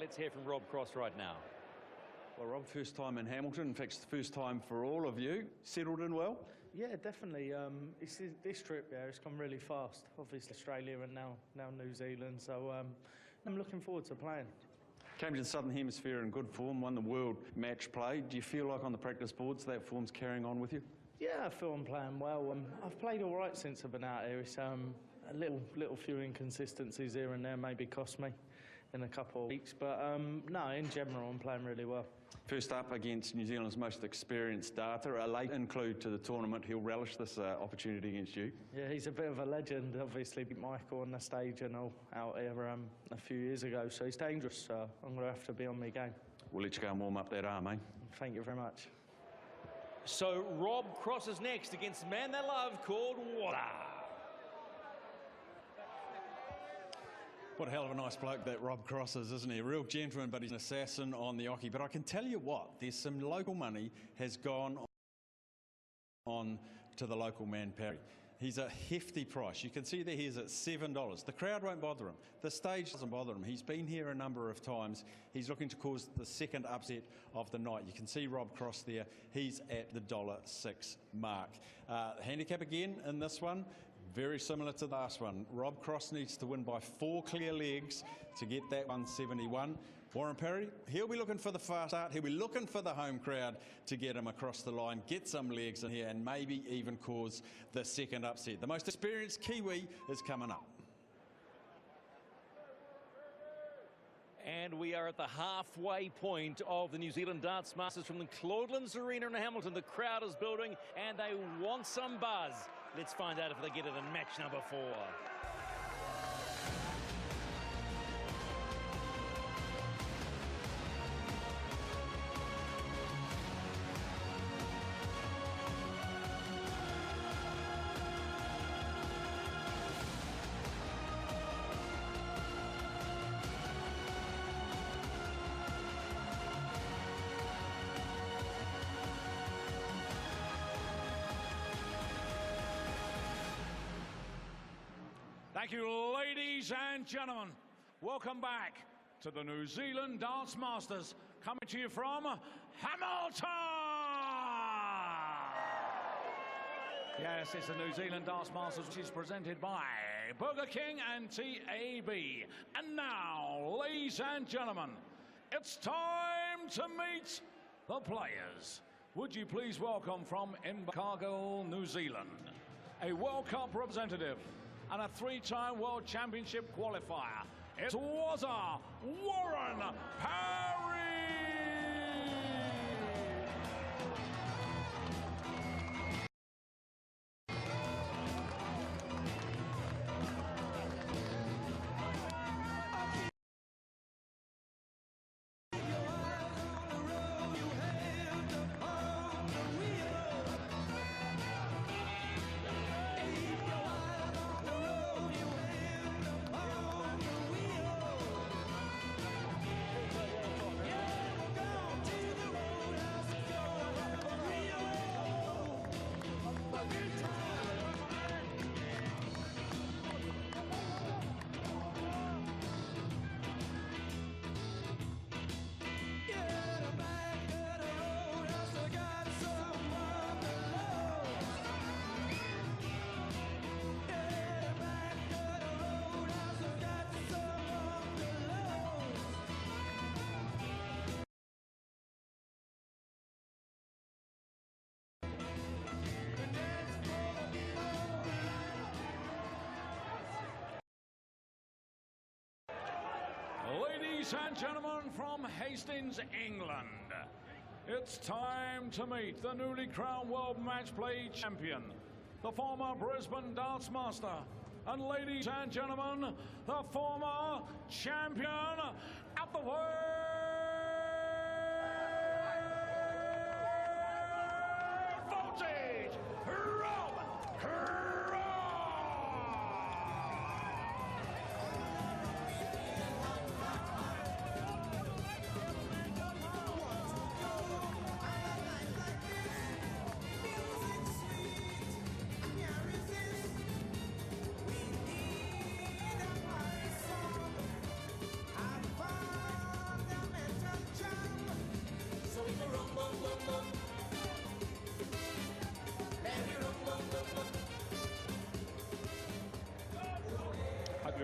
Let's hear from Rob Cross right now. Well, Rob, first time in Hamilton. In fact, it's the first time for all of you. Settled in well? Yeah, definitely. This trip, it's gone really fast. Obviously Australia and now New Zealand, so I'm looking forward to playing. Came to the Southern Hemisphere in good form, won the World Match Play. Do you feel like on the practice boards that form's carrying on with you? Yeah, I feel I'm playing well. I've played all right since I've been out here. It's a little few inconsistencies here and there maybe cost me in a couple of weeks, but no, in general I'm playing really well. First up against New Zealand's most experienced darter, a late include to the tournament. He'll relish this opportunity against you. Yeah, he's a bit of a legend. Obviously beat Michael on the stage and all out here a few years ago, so he's dangerous. So I'm going to have to be on my game. We'll let you go and warm up that arm, eh? Thank you very much. So Rob Cross is next against the man they love called Water. What a hell of a nice bloke that Rob Cross is, isn't he? A real gentleman, but he's an assassin on the oche. But I can tell you what, there's some local money has gone on to the local man, Parry. He's a hefty price. You can see there he's at $7. The crowd won't bother him. The stage doesn't bother him. He's been here a number of times. He's looking to cause the second upset of the night. You can see Rob Cross there. He's at the $1.06 mark. Handicap again in this one. Very similar to the last one. Rob Cross needs to win by 4 clear legs to get that 171. Warren Parry, he'll be looking for the fast start. He'll be looking for the home crowd to get him across the line, get some legs in here, and maybe even cause the second upset. The most experienced Kiwi is coming up. And we are at the halfway point of the New Zealand Darts Masters from the Claudelands Arena in Hamilton. The crowd is building and they want some buzz. Let's find out if they get it in match number 4. Thank you, ladies and gentlemen. Welcome back to the New Zealand Darts Masters, coming to you from Hamilton. Yes, it's the New Zealand Darts Masters, which is presented by Burger King and TAB. And now, ladies and gentlemen, it's time to meet the players. Would you please welcome from Invercargill, New Zealand, a World Cup representative and a 3-time World Championship qualifier. It was Warren Parry! Ladies and gentlemen from Hastings, England, it's time to meet the newly crowned World Match Play champion, the former Brisbane Darts Master, and ladies and gentlemen, the former champion at the World Voltage, Rob Cross!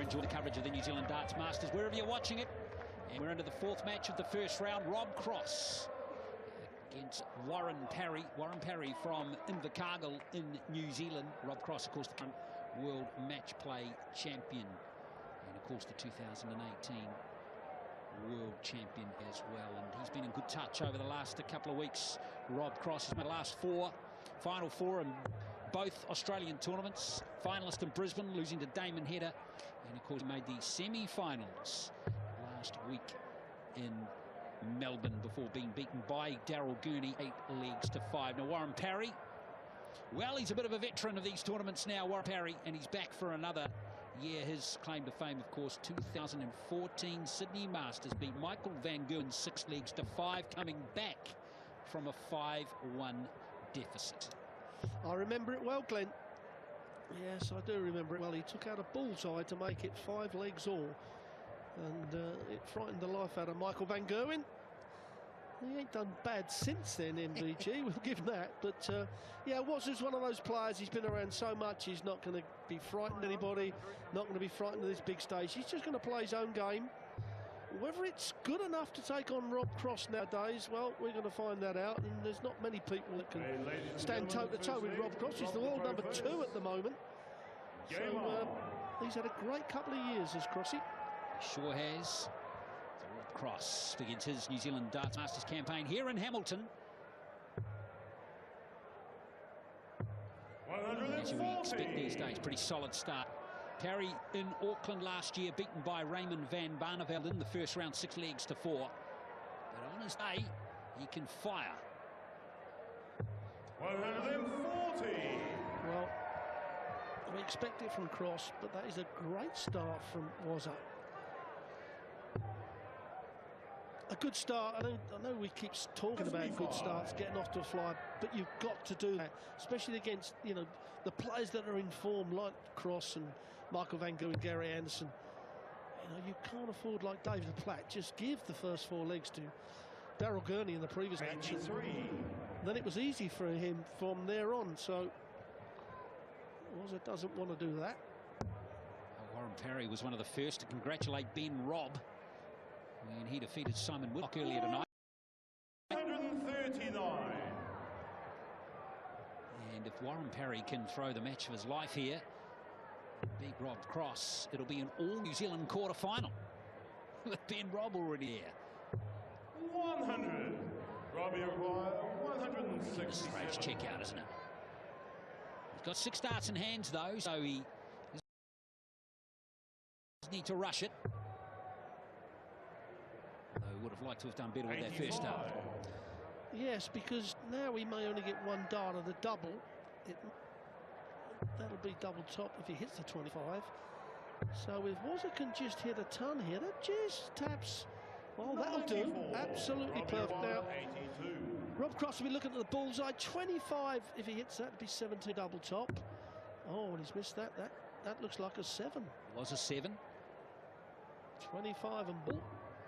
enjoy the coverage of the New Zealand Darts Masters wherever you're watching it. And we're into the fourth match of the first round. Rob Cross against Warren Parry. Warren Parry from Invercargill in New Zealand. Rob Cross, of course, the world match play champion. And, of course, the 2018 world champion as well. And he's been in good touch over the last couple of weeks. Rob Cross has made the last final four in both Australian tournaments. Finalist in Brisbane, losing to Damon Hedder. And, of course, he made the semi-finals last week in Melbourne before being beaten by Daryl Gurney 8-5. Now, Warren Parry, well, he's a bit of a veteran of these tournaments now, Warren Parry, and he's back for another year. His claim to fame, of course, 2014 Sydney Masters, beat Michael Van Gerwen 6-5, coming back from a 5-1 deficit. I remember it well, Glenn. Yes, I do remember it well. He took out a bullseye to make it 5 legs all. And it frightened the life out of Michael Van Gerwen. He ain't done bad since then, MVG, we'll give him that. But, yeah, Watts is one of those players. He's been around so much, he's not going to be frightened anybody, not going to be frightened of this big stage. He's just going to play his own game. Whether it's good enough to take on Rob Cross nowadays, well, we're going to find that out. And there's not many people that can stand toe-to-toe with Rob Cross. He's the world number 2 at the moment. So he's had a great couple of years, has Crossy. Sure has. So Rob Cross begins his New Zealand Darts Masters campaign here in Hamilton. As you would expect these days, pretty solid start. Parry in Auckland last year, beaten by Raymond van Barneveld in the first round, 6-4. But on his day, he can fire. 140. Well, we expect it from Cross, but that is a great start from Wazza. A good start. I know we keep talking about good starts, getting off to a flyer, but you've got to do that, especially against, you know, the players that are in form like Cross and Michael Van Gerwen, Gary Anderson. You know, you can't afford, like David Platt, just give the first 4 legs to Daryl Gurney in the previous match. Then it was easy for him from there on. So Wazza doesn't want to do that. Warren Parry was one of the first to congratulate Ben Robb when he defeated Simon Whitlock earlier tonight. 139. And if Warren Parry can throw the match of his life here, beat Rob Cross, it'll be an all-New Zealand quarter-final with Ben Robb already here. 100. Robbie requires 160. Strange check out, isn't it? He's got 6 darts in hands, though, so he doesn't need to rush it. Though would have liked to have done better with that first dart. Yes, because now we may only get 1 dart of the double. That'll be double top if he hits the 25. So if Wazza can just hit a ton here, that just taps. Well, that'll do. Absolutely perfect. Now, Rob Cross will be looking at the bullseye. 25 if he hits that, it'd be 70 double top. Oh, and he's missed that. That looks like a 7. Was a 7. 25 and bull.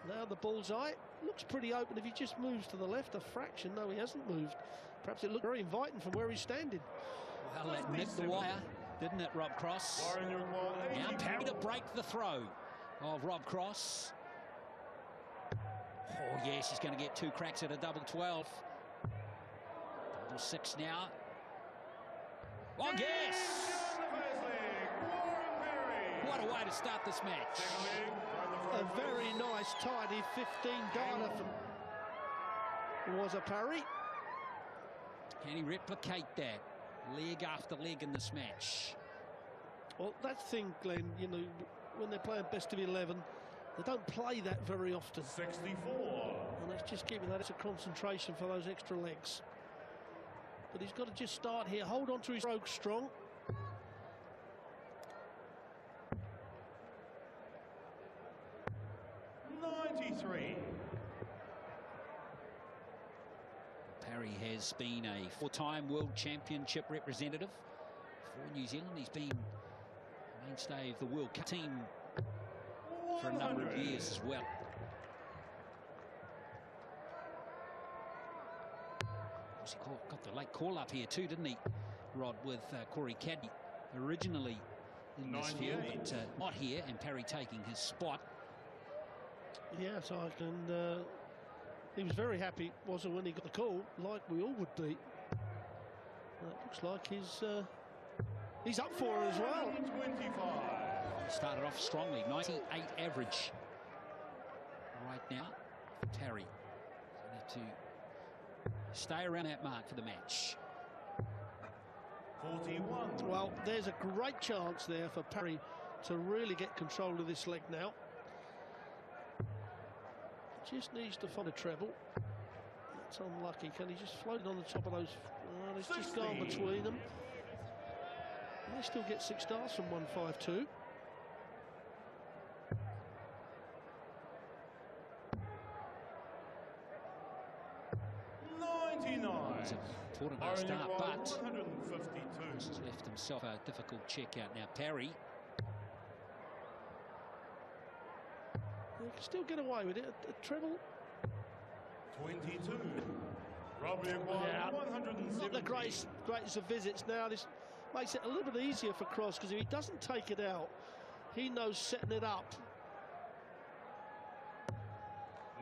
Now the bullseye looks pretty open if he just moves to the left a fraction. No, he hasn't moved. Perhaps it looked very inviting from where he's standing. Well, that nicked the wire, didn't it, Rob Cross? Now Parry to break the throw of Rob Cross. Oh, yes, he's going to get 2 cracks at a double 12. Double 6 now. Oh, yes! What a way to start this match. A very nice, tidy 15-darter from Wazza Parry. Can he replicate that leg after leg in this match? Well, that thing, Glenn, you know, when they're playing best of 11, they don't play that very often. 64. And let's just give you that. It's a concentration for those extra legs. But he's got to just start here, hold on to his stroke strong. Parry has been a 4-time World Championship representative for New Zealand. He's been a mainstay of the World Cup team for a number of years as well. He got the late call up here too, didn't he, Rod, with Corey Caddy. Originally in this field, but not here, and Parry taking his spot. Yes, I can. He was very happy, wasn't when he got the call, like we all would be. It looks like he's up for it as well. 25. He started off strongly, 98 average. Right now, Parry need to stay around that mark for the match. 41. Well, there's a great chance there for Parry to really get control of this leg now. Just needs to find a treble. That's unlucky. Can he just float on the top of those? Well, it's just gone between them. And they still get 6 stars from 152. It's an important start, but 152. he's left himself a difficult check out now. Parry. They can still get away with it. A treble. 22. Robbery acquired 170. Not the greatest of visits now. This makes it a little bit easier for Cross, because if he doesn't take it out, he knows setting it up.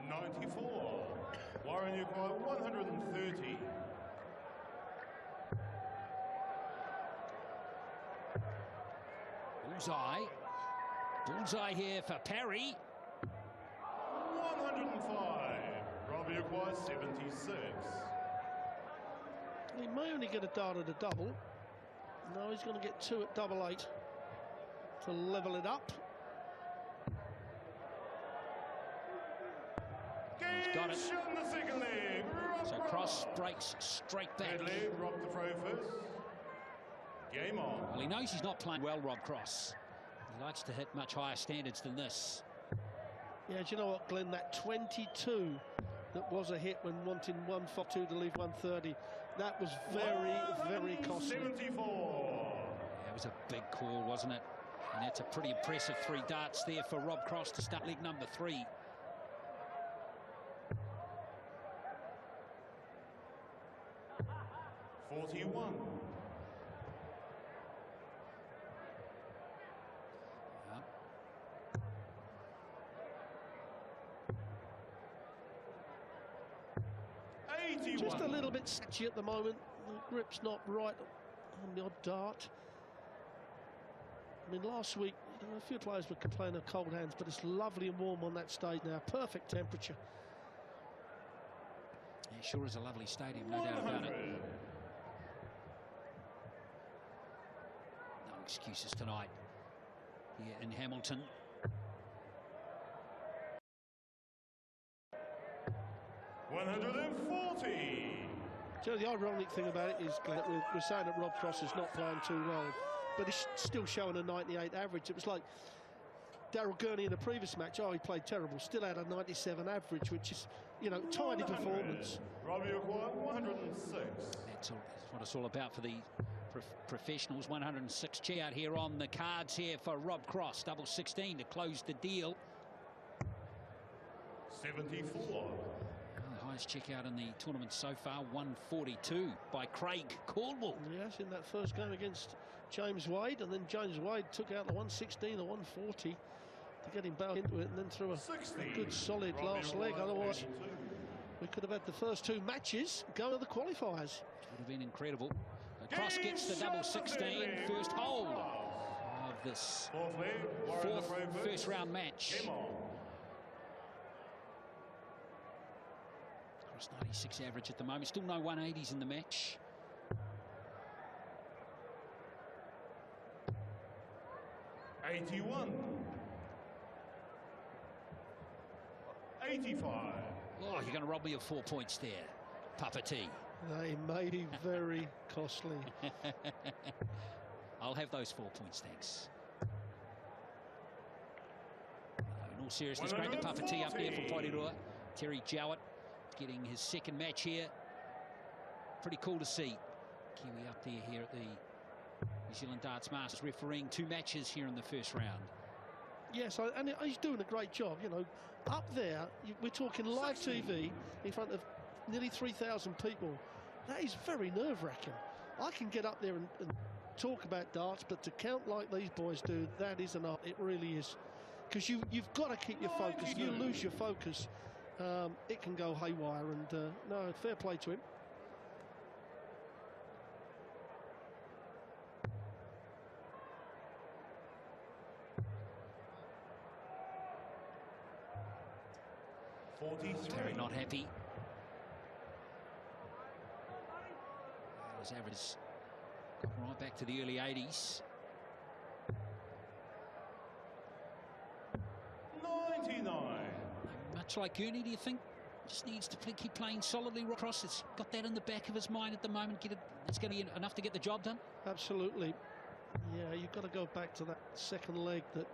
94. Warren acquired 130. Bullseye. Bullseye here for Parry. 105. Robbie acquires 76. He may only get a dart at a double. No, he's going to get 2 at double 8 to level it up. He's got it. Shot in the second leg. So Cross breaks straight back. Third leg, Rob the throw first. Game on. Well, he knows he's not playing well, Rob Cross. He likes to hit much higher standards than this. Yeah, do you know what, Glenn? That 22 that was a hit when wanting 142 to leave 130. That was very, very costly. 74. Yeah, it was a big call, wasn't it? And that's a pretty impressive 3 darts there for Rob Cross to start leg number 3. $41. Just a little bit sketchy at the moment. The grip's not right on the odd dart. I mean, last week, a few players were complaining of cold hands, but it's lovely and warm on that stage now. Perfect temperature. Yeah, sure is a lovely stadium, no doubt about it. No excuses tonight here in Hamilton. $140. You know, the ironic thing about it is, Glenn, that we're saying that Rob Cross is not playing too well, but he's still showing a 98 average. It was like Daryl Gurney in the previous match. Oh, he played terrible. Still had a 97 average, which is, you know, tidy performance. Robbie acquired 106. That's what it's all about for the professionals. 106 check out here on the cards here for Rob Cross. Double 16 to close the deal. 74. Highest check out in the tournament so far, 142 by Craig Cornwall. Yes, in that first game against James Wade, and then James Wade took out the 116, the 140 to get him back into it, and then threw a good solid last leg. Otherwise, we could have had the first 2 matches go to the qualifiers. Would have been incredible. Cross gets the double 16, first hole of this fourth first round match. Cross 96 average at the moment, still no 180s in the match. $81. 85. Oh, you're going to rob me of 4 points there, Papa T. They may be very costly. I'll have those 4 points, thanks. In all seriousness, great to Papa T up there from Porirua. Terry Jowett getting his second match here. Pretty cool to see. Kiwi up there here at the New Zealand Darts Masters, refereeing 2 matches here in the first round. Yes, and he's doing a great job. You know, up there, we're talking live TV in front of nearly 3,000 people. That is very nerve-wracking. I can get up there and talk about darts, but to count like these boys do, that is an art. It really is. Because you've got to keep your focus. If you lose your focus, it can go haywire. And no, fair play to him. Parry not happy. His average right back to the early 80s. 99. Much like Gurney, do you think? Just needs to keep playing solidly across. It's got that in the back of his mind at the moment. It's going to be enough to get the job done. Absolutely. Yeah, you've got to go back to that second leg that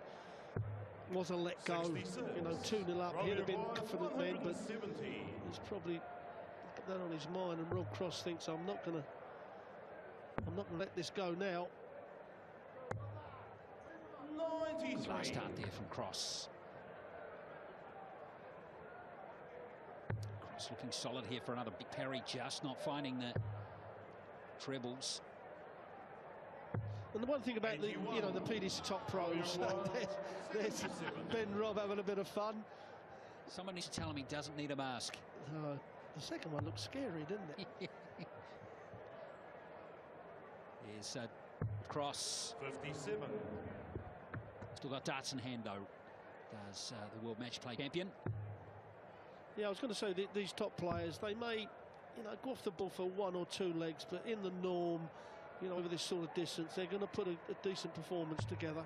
was a let go. 66. You know, 2-0 up. He'd have been confident then, but he's probably got that on his mind. And Rob Cross thinks, I'm not going to let this go now. 93. Good last start there from Cross. Cross looking solid here for another big Parry, just not finding the trebles. And the one thing about the PDC top pros, there's Ben Robb having a bit of fun. Someone needs to tell him he doesn't need a mask. The second one looked scary, didn't it? Here's Cross. 57. Still got darts in hand though. Does the World Match Play champion. Yeah, I was going to say these top players, they may, go off the ball for 1 or 2 legs, but in the norm, over this sort of distance, they're going to put a decent performance together.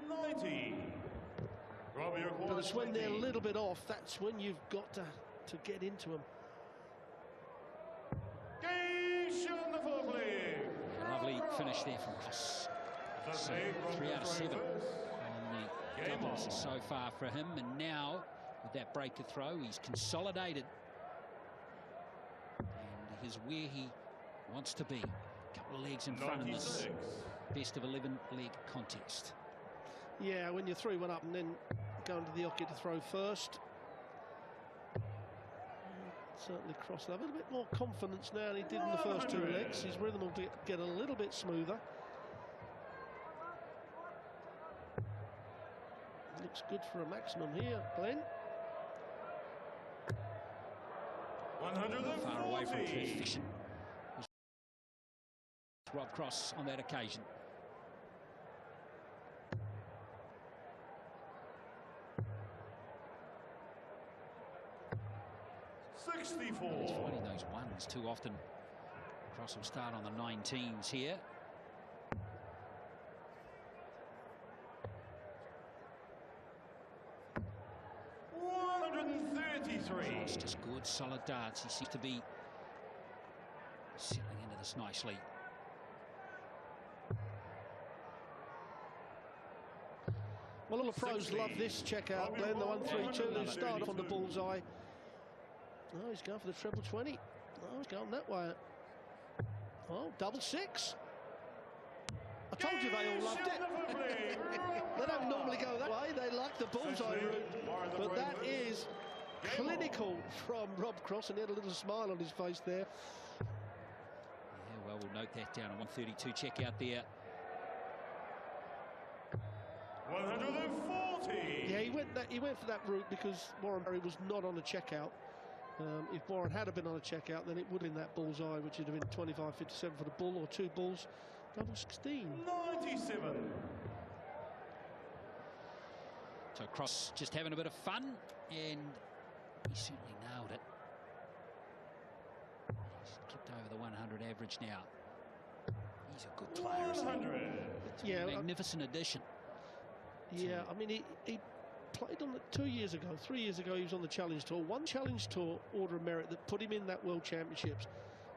90. But it's when they're a little bit off, that's when you've got to get into them. Lovely finish there from Cross. So 3 out of 7 on the doubles so far for him, and now with that break to throw, he's consolidated and he's where he wants to be. A couple of legs in front of this best of 11 leg contest. Yeah, when you're 3-1 up and then going to the ocket to throw first. Certainly Cross will have a little bit more confidence now than he did in the first 2 legs. His rhythm will get a little bit smoother. Looks good for a maximum here, Glenn. 140. Far away from perfection. Rob Cross on that occasion. He's finding those ones too often. Cross will start on the 19s here. It's just good, solid darts. He seems to be settling into this nicely. Well, all the pros love this checkout, Glenn. The 1-3-2. They start off on the bullseye. Oh, he's going for the treble 20. Oh, he's going that way. Oh, double 6. I told you they all loved it. They don't normally go that way. They like the bullseye route. But that is clinical from Rob Cross, and he had a little smile on his face there. Yeah, well, we'll note that down. A 132 check out there. 140. Yeah, he went for that route because Warren Parry was not on a checkout. If Warren had been on a checkout, then it would have been that bullseye, which would have been 25-57 for the bull, or 2 bulls, double 16. 97. So Cross just having a bit of fun, and he certainly nailed it. He's kicked over the 100 average now. He's a good player, isn't he? Yeah, magnificent addition. Yeah, I mean, he played on 2 years ago, 3 years ago, he was on the Challenge Tour. One Challenge Tour Order of Merit that put him in that World Championships.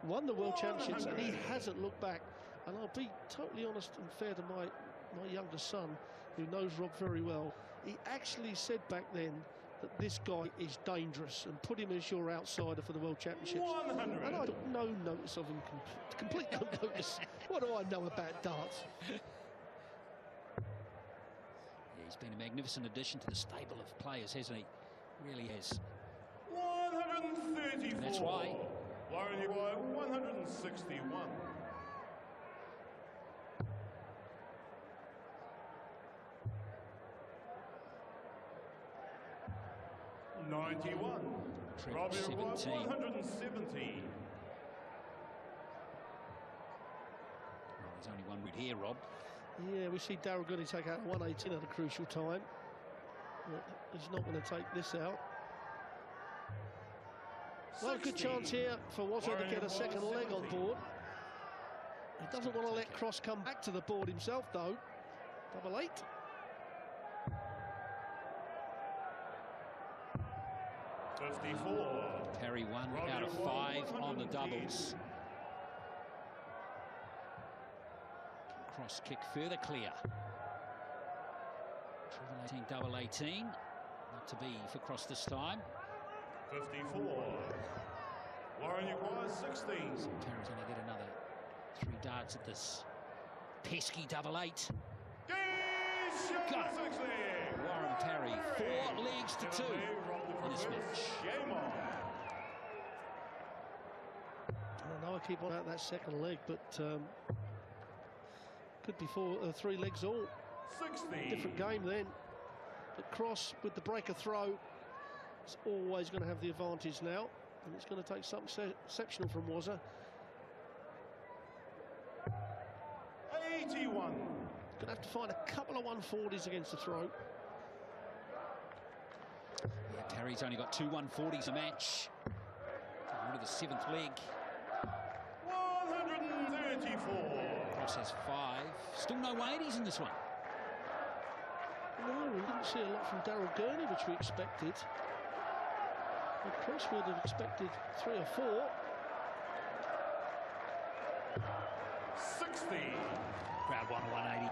Won the World Championships, and he hasn't looked back. And I'll be totally honest and fair to my younger son, who knows Rob very well. He actually said back then that this guy is dangerous and put him as your outsider for the World Championships. 100. And I took no notice of him, complete no notice. What do I know about darts? He's been a magnificent addition to the stable of players, hasn't he? Really has. 134. And that's why. Warren, you by 161. 91. Trevor, Rob, 17. 170. Well, there's only one route here, Rob. Yeah, we see Darryl Goody take out 118 at a crucial time. He's not going to take this out. Well, a good chance here for Watto to get a second leg on board. He doesn't want to let Cross come back to the board himself, though. Double 8. Parry 1 out of 5 on the doubles. Cross kick further clear. Double 18. Not to be for Cross this time. 54. Warren requires 16. So Parry's going to get another 3 darts at this pesky double 8. Got it. Warren Parry, 4 legs to 2 in this match. I know I keep on out that second leg, but could be 3 legs all. 60. Different game then. But Cross with the breaker throw is always going to have the advantage now, and it's going to take something exceptional from Wazza. 81. Going to have to find a couple of 140s against the throw. Yeah, Parry's only got 2 140s a match. Rid of the 7th leg. 134. Cross has 5. Still no 180s in this one. No, we didn't see a lot from Darryl Gurney, which we expected. Well, Cross would have expected 3 or 4. 60. Crowd 1 180.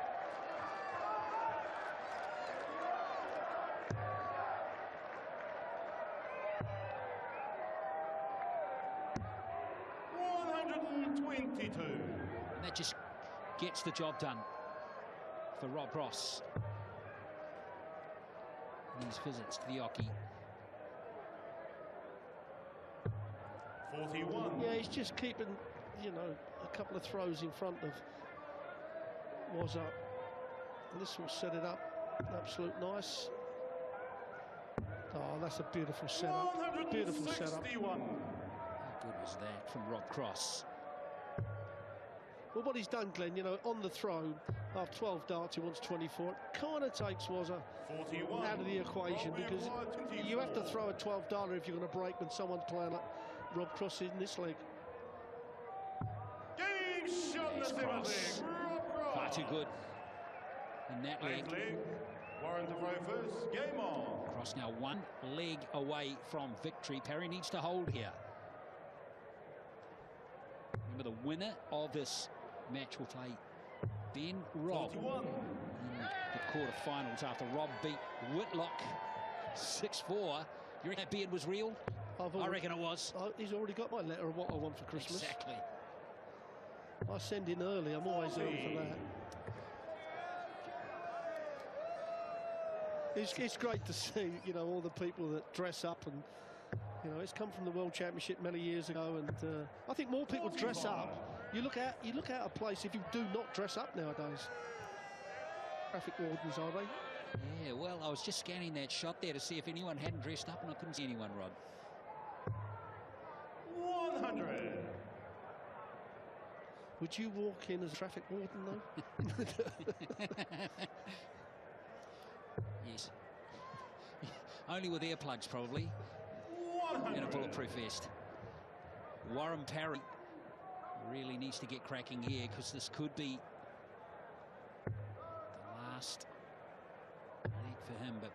And that just gets the job done for Rob Cross in his visits to the Oki. 41. Yeah, he's just keeping, you know, a couple of throws in front of Wazza. And this will set it up. Absolute nice. Oh, that's a beautiful setup. Beautiful setup. How good was that from Rob Cross? Well, what he's done, Glenn, you know, on the throw, after 12 darts, he wants 24. It kind of takes Wazza out of the equation, because you have to throw a 12-darter if you're going to break when someone's playing like Rob Cross in this leg. There's Cross. Far too good in that leg. Warren to throw first. Game on. Cross now 1 leg away from victory. Parry needs to hold here. Remember, the winner of this match will play Ben Robb in the quarterfinals after Rob beat Whitlock 6-4. You reckon that beard was real? I reckon it was. He's already got my letter of what I want for Christmas. Exactly. I send in early. I'm always early for that. It's great to see, you know, all the people that dress up, and you know, it's come from the World Championship many years ago, and I think more people dress up. You look out a place if you do not dress up nowadays. Traffic wardens, are they? Yeah, well, I was just scanning that shot there to see if anyone hadn't dressed up, and I couldn't see anyone, Rod. 100. Would you walk in as a traffic warden, though? Yes. Only with earplugs, probably. 100. And a bulletproof vest. Warren Parry really needs to get cracking here, because this could be the last leg for him, but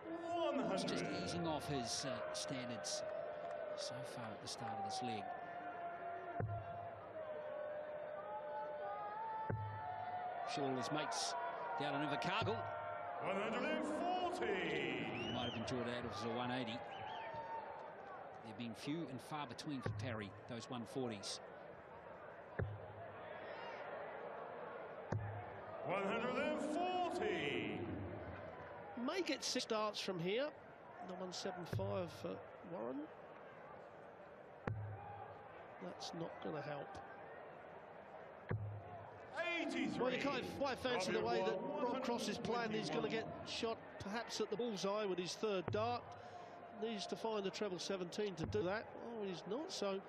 100. he's just easing off his standards so far at the start of this leg. Sure, all his mates down in Invercargill 140. He might have enjoyed that if it was a 180. There have been few and far between for Parry, those 140s. 140. May get 6 darts from here. The 175 for Warren. That's not going to help. 83. Well, you quite fancy the way that Rob Cross is playing. He's going to get shot perhaps at the bullseye with his 3rd dart. needs to find the treble 17 to do that. Oh, he's not, so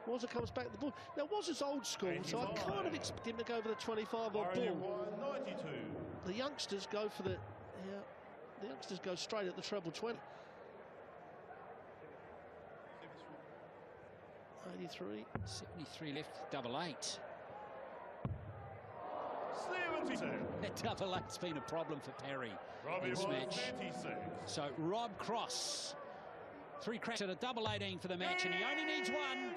Wazza comes back to the ball. Now, Wazza's old school, so I kind of expect him to go for the 25 on ball. 92. The youngsters go for the youngsters go straight at the treble 20. 83. 73 left, double 8. 76. That double 8's been a problem for Parry in this match. 36. So Rob Cross, 3 cracks at a double 18 for the match, and he only needs one.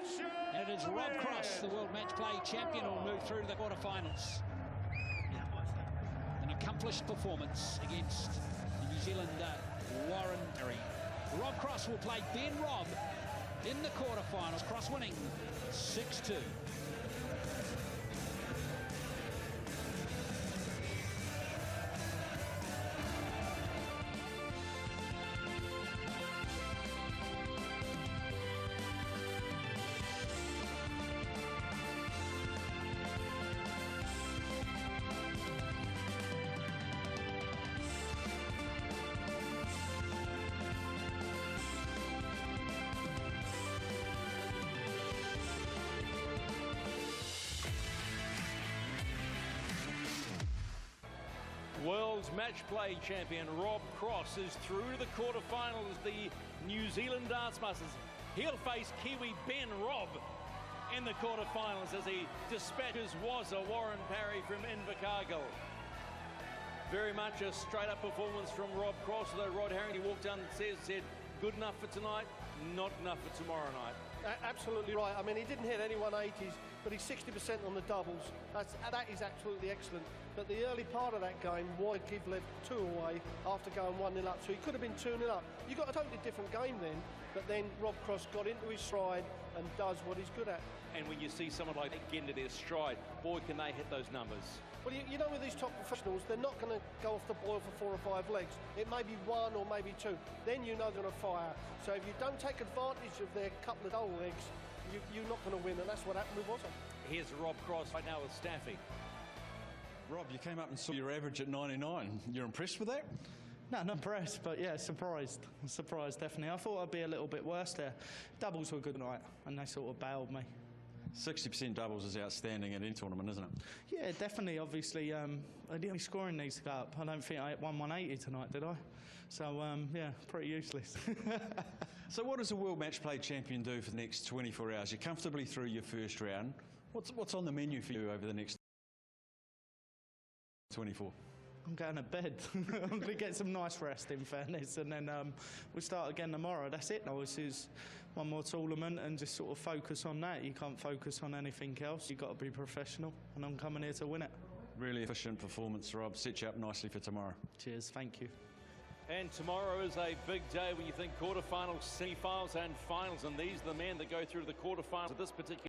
And it is Rob Cross, the World Match Play champion, who will move through to the quarterfinals. An accomplished performance against the New Zealander Warren Parry. Rob Cross will play Ben Robb in the quarterfinals. Cross winning 6-2. World's Match Play champion Rob Cross is through to the quarterfinals of the New Zealand Darts Masters. He'll face Kiwi Ben Robb in the quarterfinals as he dispatches Warren Parry from Invercargill. Very much a straight-up performance from Rob Cross, although Rod Harrington walked down and said, good enough for tonight, not enough for tomorrow night. Absolutely right. I mean, he didn't hit any 180s, but he's 60% on the doubles. That is absolutely excellent. But the early part of that game, Waikiv left 2 away after going 1-0 up, so he could have been 2-0 up. You got a totally different game then, but then Rob Cross got into his stride and does what he's good at. And when you see someone like that get into their stride, boy, can they hit those numbers. Well, you know, with these top professionals, they're not going to go off the boil for 4 or 5 legs. It may be 1 or maybe 2. Then you know they're going to fire. So if you don't take advantage of their couple of dull legs, you're not going to win, and that's what happened with Wazza. Here's Rob Cross right now with Staffy. Rob, you came up and saw your average at 99. You're impressed with that? No, not impressed, but yeah, surprised. Surprised, definitely. I thought I'd be a little bit worse there. Doubles were good tonight, and they sort of bailed me. 60% doubles is outstanding at any tournament, isn't it? Yeah, definitely. Obviously, my scoring needs to go up. I don't think I hit 180 tonight, did I? So, yeah, pretty useless. So what does a World Match Play champion do for the next 24 hours? You're comfortably through your first round. What's on the menu for you over the next 24? I'm going to bed. I'm going to get some nice rest, in fairness, and then we'll start again tomorrow. That's it. Now, this is one more tournament and just sort of focus on that. You can't focus on anything else. You've got to be professional, and I'm coming here to win it. Really efficient performance, Rob. Set you up nicely for tomorrow. Cheers. Thank you. And tomorrow is a big day when you think quarterfinals, semi-finals and finals, and these are the men that go through the quarterfinals of this particular